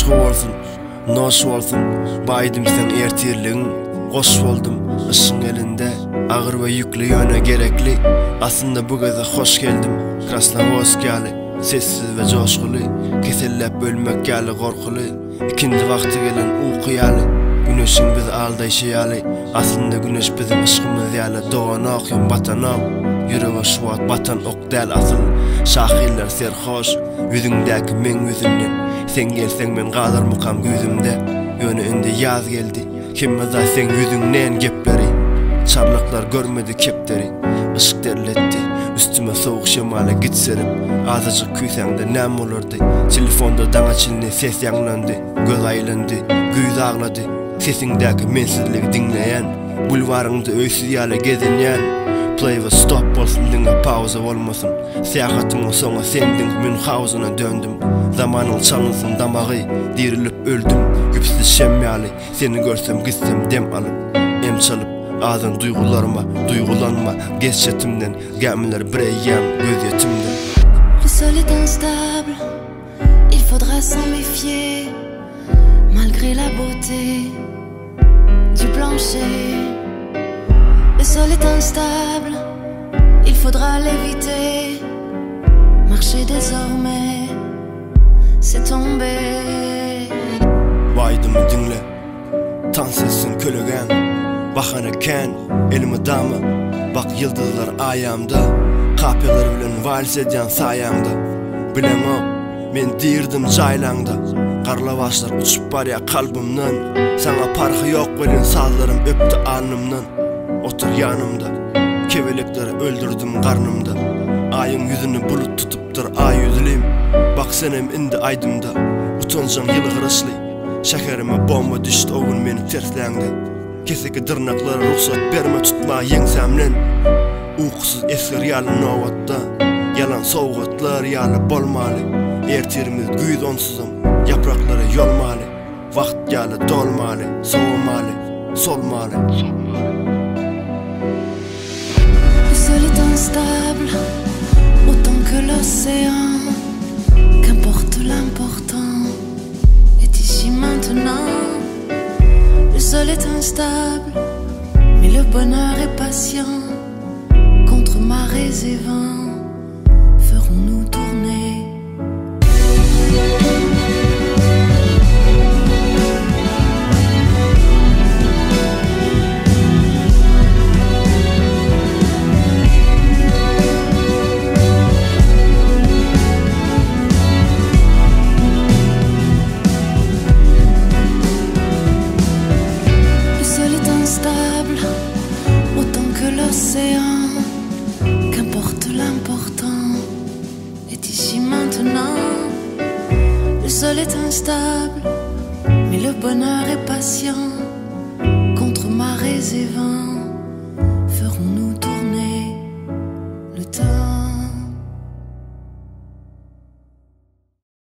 Aşkı olsun, noş olsun, baydım sen ertirliğin. Hoş oldum, ışın elinde, ağır ve yüklü yöne gerekli. Aslında bu gece hoş geldim, Krasnovodsk gali, sessiz ve coşkulu. Kesellep bölmek gali korkulu, ikindi vakti gelen uyku yali. Güneşin bizi aldayşıyali, aslında güneş bizim ışkımız yali. Doğan okyan batan ok, yüreğe şuvat batan ok del asıl. Şahiller serhoş, yüzündeki men yüzünden. Sen gelsen men kalır mukam gözümde. Yönü indi yaz geldi, kimmeza sen yüzünden gepleri. Çarlıklar görmedi kepleri, ışık derletti. Üstüme soğuk şemale git serip, azıcık küysende nem olurdu. Telefonda dana çilini ses yanlandı, göz aylandı, güz ağladı. Sesindeki mensizliği dinleyen, bulvarında öysüz yale gezinyen. Play ve stop olsun dinle pauza olmasın. Seyahatımın sonu sendin Münchhausen'a döndüm. Zamanın çalınsın damağı, dirilip öldüm. Güpsüz şemmali, seni görsem gitsem dem alıp, em çalıp ağzın duygulanma. Geçetimden gelmeler bireyem göz yetimden. Le sol est instable, il faudra s'en méfier. Malgré la beauté du plancher, le sol est instable, il faudra l'éviter. Marcher désormais, c'est tomber. Vaydımı dinle, tan sessin kölegen. Bakanıken elimi damı, bak yıldızlar ayağımda. Kapyalar bilen vals edyan sayamda. Bilen o, men dirdim caylanda. Karlavaşlar uçup bar ya kalbimden. Sana parkı yok velin sazlarım öptü alnımdan. Otur yanımda, kevelekleri öldürdüm karnımda. Ayın yüzünü bulut tutuptur ay yüzlüyüm. Bak senem indi aydımda, utanacağım yılı hırıslı. Şekerime bomba düştü o gün beni terslendi. Keseki dırnaklara ruhsat berme tutma yengsemlen. Uykusuz esker yalı novatta, yalan soğukatlar yalı bolmalı. Ertirimiz güyüz onsuzum, yaprakları yolmalı. Vakt yalı dolmalı, soğumalı, solmalı. Le sol est instable, autant que l'océan. Qu'importe l'important est ici maintenant. Le sol est instable, mais le bonheur est patient. Contre marées et vents, ferons-nous tourner? Autant que l'océan, qu'importe l'important est ici maintenant. Le sol est instable, mais le bonheur est patient. Contre marées et vents, ferons-nous tourner le temps?